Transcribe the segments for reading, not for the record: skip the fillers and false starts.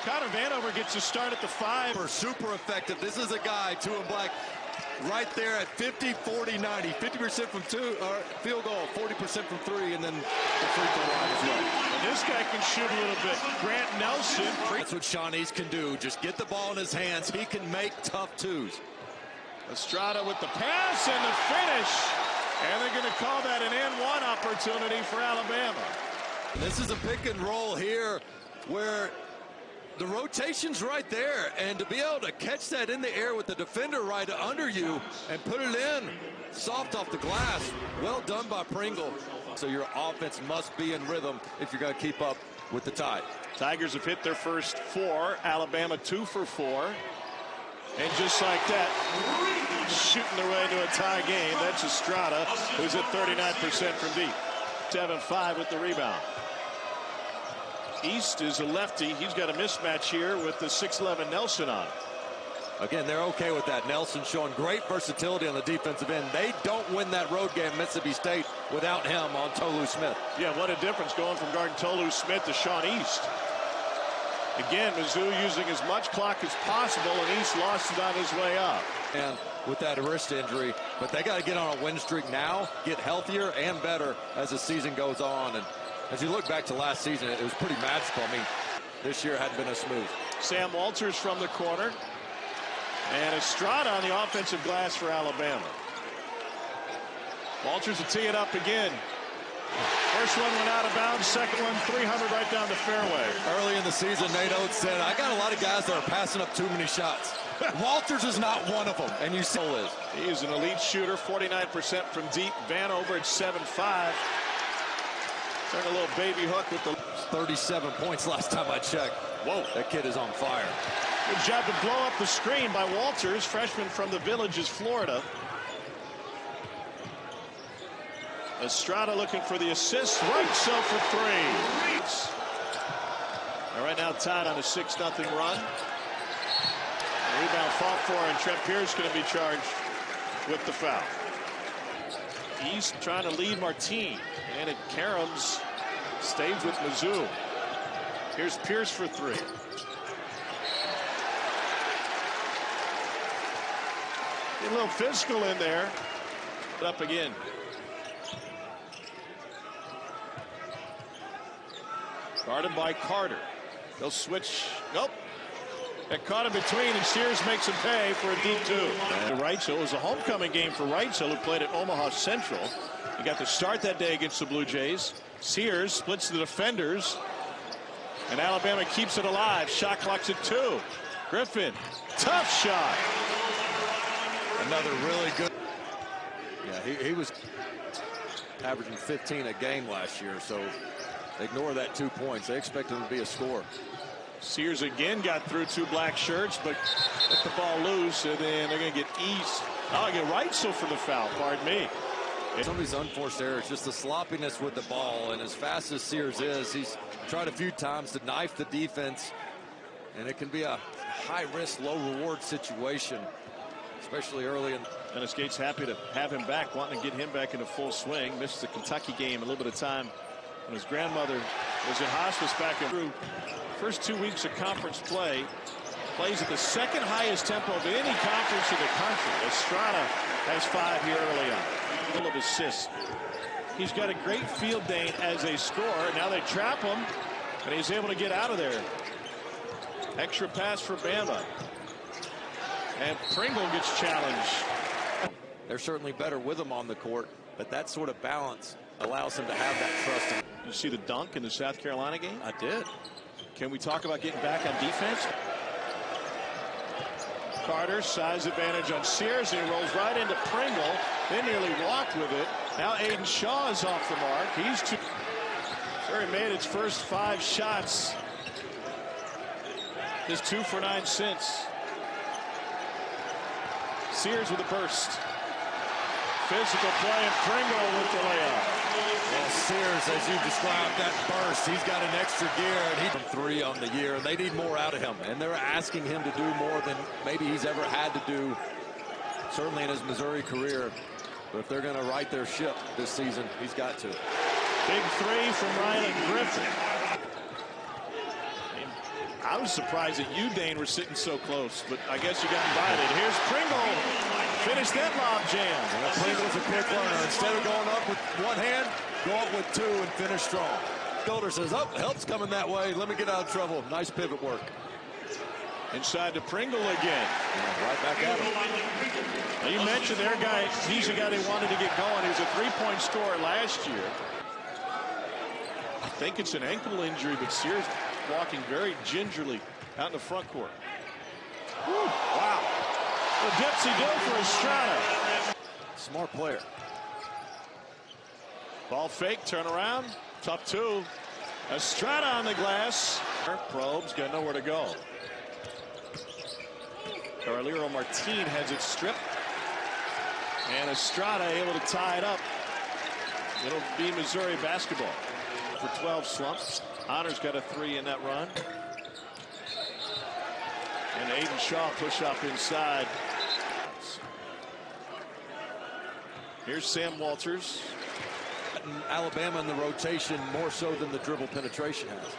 Connor Vanover gets a start at the 5. Super effective. This is a guy, 2 in black, right there at 50, 40, 90. 50% from field goal, 40% from 3, and then the free throw line as well. And this guy can shoot a little bit. Grant Nelson. That's what Shawnee's can do. Just get the ball in his hands. He can make tough twos. Estrada with the pass and the finish. And they're going to call that an N1 opportunity for Alabama. This is a pick and roll here where the rotation's right there, and to be able to catch that in the air with the defender right under you and put it in soft off the glass, well done by Pringle. So your offense must be in rhythm if you're going to keep up with the Tide. Tigers have hit their first 4. Alabama 2 for 4. And just like that, shooting their way into a tie game. That's Estrada, who's at 39% from deep. 7-5 with the rebound. East is a lefty. He's got a mismatch here with the 6'11 Nelson on. Again, they're okay with that. Nelson showing great versatility on the defensive end. They don't win that road game, Mississippi State, without him on Tolu Smith. Yeah, what a difference going from guarding Tolu Smith to Sean East. Again, Mizzou using as much clock as possible, and East lost it on his way up. And with that wrist injury, but they got to get on a win streak now, get healthier and better as the season goes on. And as you look back to last season, it was pretty magical. I mean, this year hadn't been as smooth. Sam Walters from the corner. And Estrada on the offensive glass for Alabama. Walters will tee it up again. First one went out of bounds. Second one, 300 right down the fairway. Early in the season, Nate Oats said, I got a lot of guys that are passing up too many shots. Walters is not one of them, and you still is. He is an elite shooter, 49% from deep. Vanover at 7'5". Turned a little baby hook with the 37 points last time I checked. Whoa, that kid is on fire. Good job to blow up the screen by Walters, freshman from the Villages, Florida. Estrada looking for the assist. Wrightsell for 3. And right now Tide on a 6-0 run. The rebound fought for, and Trent Pierce going to be charged with the foul. East trying to lead Martine, and it Karams stays with Mizzou. Here's Pierce for 3. Get a little physical in there. Up again. Guarded by Carter. They'll switch. Nope. That caught him between, and Sears makes him pay for a deep 2. Wrightsell was a homecoming game for Wrightsell, who played at Omaha Central. He got the start that day against the Blue Jays. Sears splits the defenders, and Alabama keeps it alive. Shot clock's at 2. Griffen, tough shot. Another really good. Yeah, he was averaging 15 a game last year, so ignore that 2 points. They expect him to be a scorer. Sears again got through 2 black shirts, but let the ball loose, and then they're going to get East. Oh, I get Wrightsell for the foul, pardon me. Some of these unforced errors, just the sloppiness with the ball, and as fast as Sears is, he's tried a few times to knife the defense, and it can be a high-risk, low-reward situation, especially early in. And Skate's happy to have him back, wanting to get him back into full swing. Missed the Kentucky game a little bit of time when his grandmother was in hospice back in through. First 2 weeks of conference play. Plays at the second highest tempo of any conference in the country. Estrada has 5 here early on. Full of assists. He's got a great field day as a scorer. Now they trap him, and he's able to get out of there. Extra pass for Bama. And Pringle gets challenged. They're certainly better with him on the court, but that sort of balance allows him to have that trust. You see the dunk in the South Carolina game? I did. Can we talk about getting back on defense? Carter, size advantage on Sears, and he rolls right into Pringle. They nearly walked with it. Now Aiden Shaw is off the mark. He's too. Surrey made its first 5 shots. His 2 for 9 since. Sears with a burst. Physical play, and Pringle with the layup. Well, Sears, as you described that burst, he's got an extra gear, and he's from 3 on the year, and they need more out of him. And they're asking him to do more than maybe he's ever had to do, certainly in his Missouri career. But if they're going to right their ship this season, he's got to. Big 3 from Rylan Griffen. I was surprised that you, Dane, were sitting so close, but I guess you got invited. Here's Pringle. Finish that lob jam. And Pringle's a quick learner. Instead of going up with one hand, go up with two and finish strong. Golder says, oh, help's coming that way. Let me get out of trouble. Nice pivot work. Inside to Pringle again. Yeah, right back at him. Now you mentioned their guy, he's a guy they wanted to get going. He was a three-point scorer last year. I think it's an ankle injury, but Sears walking very gingerly out in the front court. Whew, wow. A dipsy-do for Estrada. Smart player. Ball fake, turn around. Tough two. Estrada on the glass. Probes, got nowhere to go. Carlero Martin has it stripped. And Estrada able to tie it up. It'll be Missouri basketball. For 12 slumps. Honor's got a 3 in that run. And Aiden Shaw push up inside. Here's Sam Walters. Alabama in the rotation more so than the dribble penetration has.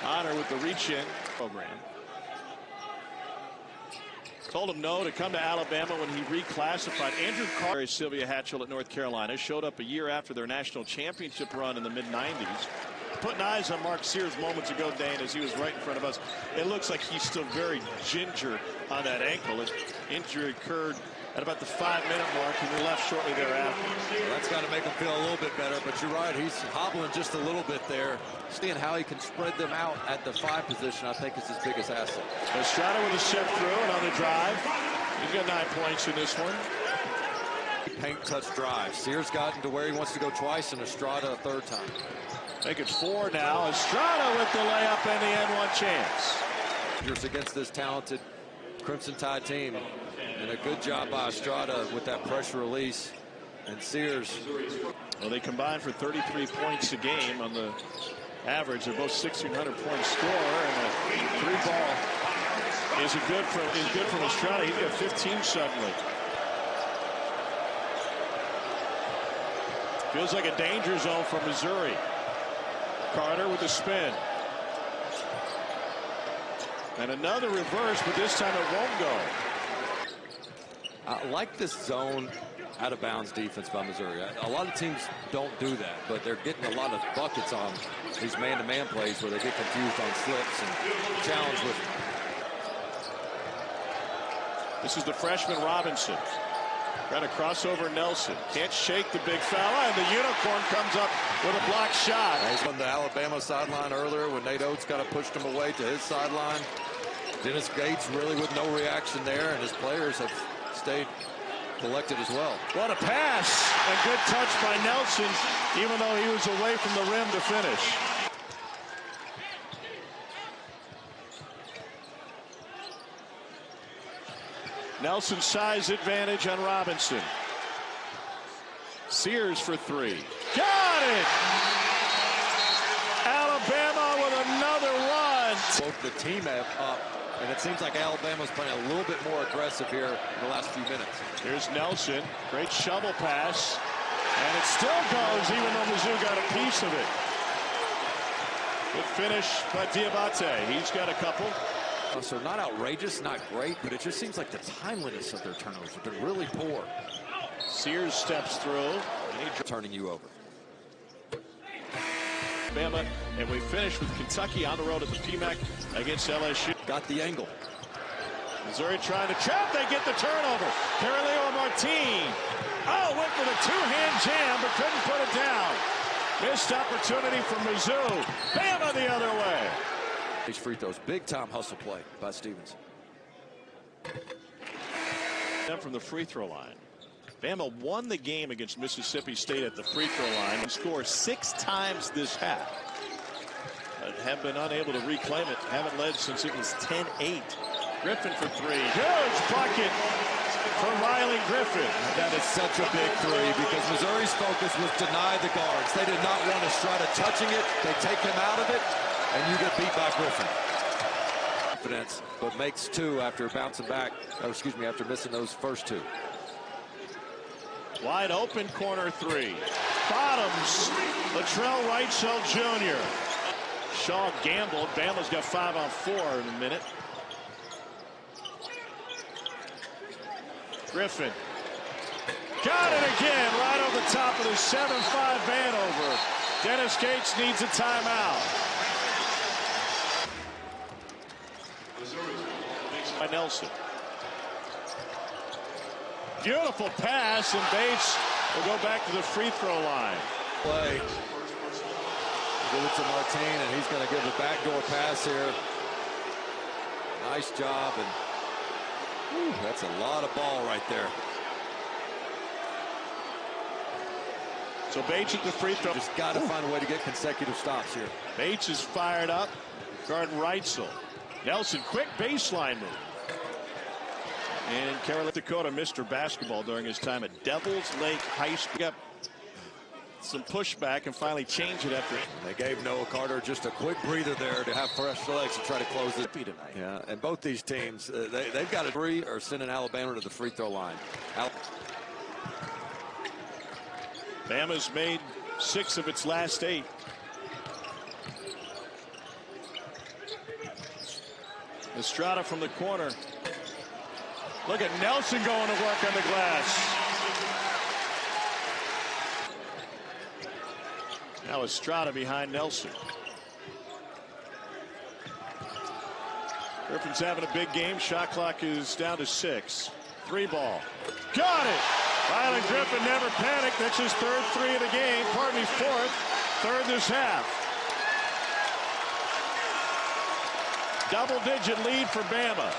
Honor with the reach in program. Told him no to come to Alabama when he reclassified. Andrew Carter, Sylvia Hatchell at North Carolina, showed up a year after their national championship run in the mid-90s. Putting eyes on Mark Sears moments ago, Dane, as he was right in front of us. It looks like he's still very ginger on that ankle. His injury occurred at about the 5-minute mark, and he left shortly thereafter. Well, that's got to make him feel a little bit better, but you're right, he's hobbling just a little bit there. Seeing how he can spread them out at the 5 position, I think, is his biggest asset. Estrada with a step through and on the drive. He's got 9 points in this one. Paint touch drive. Sears gotten to where he wants to go twice, and Estrada a 3rd time. Make it 4 now. Estrada with the layup and the N1 chance. Sears against this talented Crimson Tide team. And a good job by Estrada with that pressure release. And Sears. Well, they combine for 33 points a game on the average. They're both 1,600-point scorer, and the 3 ball is good from Estrada. He's got 15 suddenly. Feels like a danger zone for Missouri. Carter with the spin. And another reverse, but this time it won't go. I like this zone out of bounds defense by Missouri. A lot of teams don't do that, but they're getting a lot of buckets on these man-to-man plays where they get confused on slips and challenged with. This is the freshman Robinson. Got a crossover Nelson. Can't shake the big fella, and the unicorn comes up with a blocked shot. He's on the Alabama sideline earlier when Nate Oats kind of pushed him away to his sideline. Dennis Gates really with no reaction there, and his players have stayed collected as well. What a pass, and good touch by Nelson, even though he was away from the rim to finish. Nelson's size advantage on Robinson. Sears for 3. Got it! Alabama with another run. Both the team have up, and it seems like Alabama's playing a little bit more aggressive here in the last few minutes. Here's Nelson. Great shovel pass. And it still goes, even though Mizzou got a piece of it. Good finish by Dioubate. He's got a couple. So not outrageous, not great, but it just seems like the timeliness of their turnovers have been really poor. Sears steps through. Turning you over. Alabama, and we finish with Kentucky on the road at the PMAC against LSU. Got the angle. Missouri trying to trap. They get the turnover. Carlero Martin. Oh, went for the 2-hand jam, but couldn't put it down. Missed opportunity for Mizzou. Bama the other way. These free throws. Big time hustle play by Stevenson. From the free throw line. Bama won the game against Mississippi State at the free throw line and scored 6 times this half. But have been unable to reclaim it. Haven't led since it was 10-8. Griffen for 3. Huge bucket for Rylan Griffen. That is such a big 3 because Missouri's focus was deny the guards. They did not want Estrada touching it. They take him out of it, and you get beat by Griffen. Confidence, but makes 2 after bouncing back, or excuse me, after missing those first 2. Wide open corner 3. Bottoms. Latrell Wrightsell Jr. Shaw gambled. Bama's got 5 on 4 in a minute. Griffen. Got it again, right over the top of the 7-5 Vanover. Dennis Gates needs a timeout. By Nelson. Beautiful pass, and Bates will go back to the free throw line. Play. Give it to Martin, and he's going to give the backdoor pass here. Nice job, and whew, that's a lot of ball right there. So Bates at the free throw. Just got to find a way to get consecutive stops here. Bates is fired up. Guarding Wrightsell. Nelson, quick baseline move. And Carolina, Dakota, Mr. Basketball during his time at Devils Lake High School. Got some pushback and finally changed it after. They gave Noah Carter just a quick breather there to have fresh legs to try to close it tonight. Yeah, and both these teams, they've got a 3 or sending Alabama to the free throw line. Bama's made 6 of its last 8. Estrada from the corner. Look at Nelson going to work on the glass. Now Estrada behind Nelson. Griffin's having a big game. Shot clock is down to 6. 3 ball. Got it! Rylan Griffen never panicked. That's his 3rd 3 of the game. Pardon me, 4th. 3rd this half. Double-digit lead for Bama.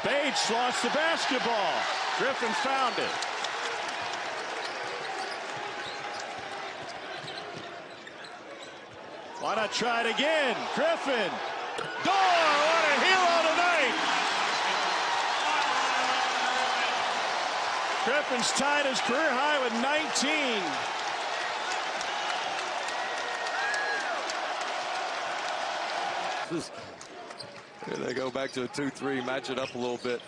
Bates lost the basketball. Griffen found it. Why not try it again? Griffen. What a hero tonight. Griffen's tied his career high with 19. Here they go back to a 2-3, match it up a little bit.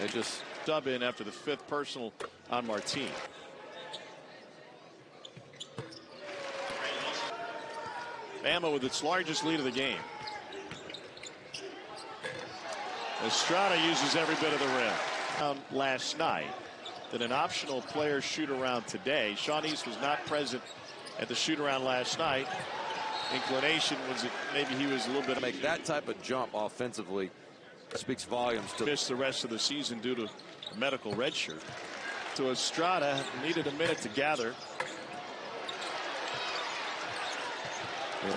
They just dub in after the 5th personal on Martin. Bama with its largest lead of the game. Estrada uses every bit of the rim. Last night that an optional player shoot around today. Sean East was not present at the shoot around last night. Inclination was that maybe he was a little bit to make that type of jump offensively speaks volumes to miss the rest of the season due to a medical red shirt. To Estrada, needed a minute to gather.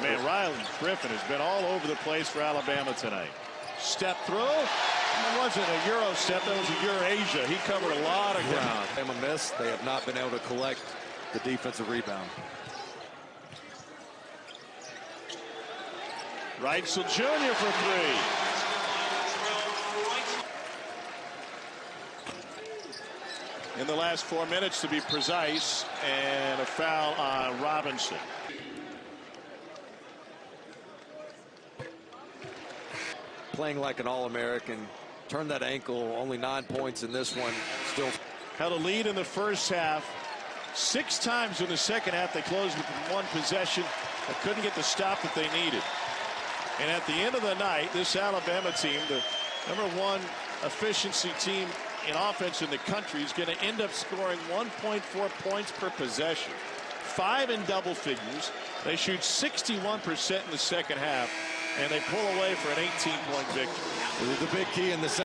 Man, Rylan Griffen has been all over the place for Alabama tonight. Step through. It wasn't a Euro step, that was a Eurasia. He covered a lot of ground. Alabama missed. They have not been able to collect the defensive rebound. Wrightsell Jr. for 3. In the last 4 minutes, to be precise, and a foul on Robinson. Playing like an All-American, turned that ankle, only 9 points in this one. Still held a lead in the first half. 6 times in the second half they closed with 1 possession, but couldn't get the stop that they needed. And at the end of the night, this Alabama team, the #1 efficiency team in offense in the country, is going to end up scoring 1.4 points per possession. 5 in double figures. They shoot 61% in the second half, and they pull away for an 18-point victory. The big key in the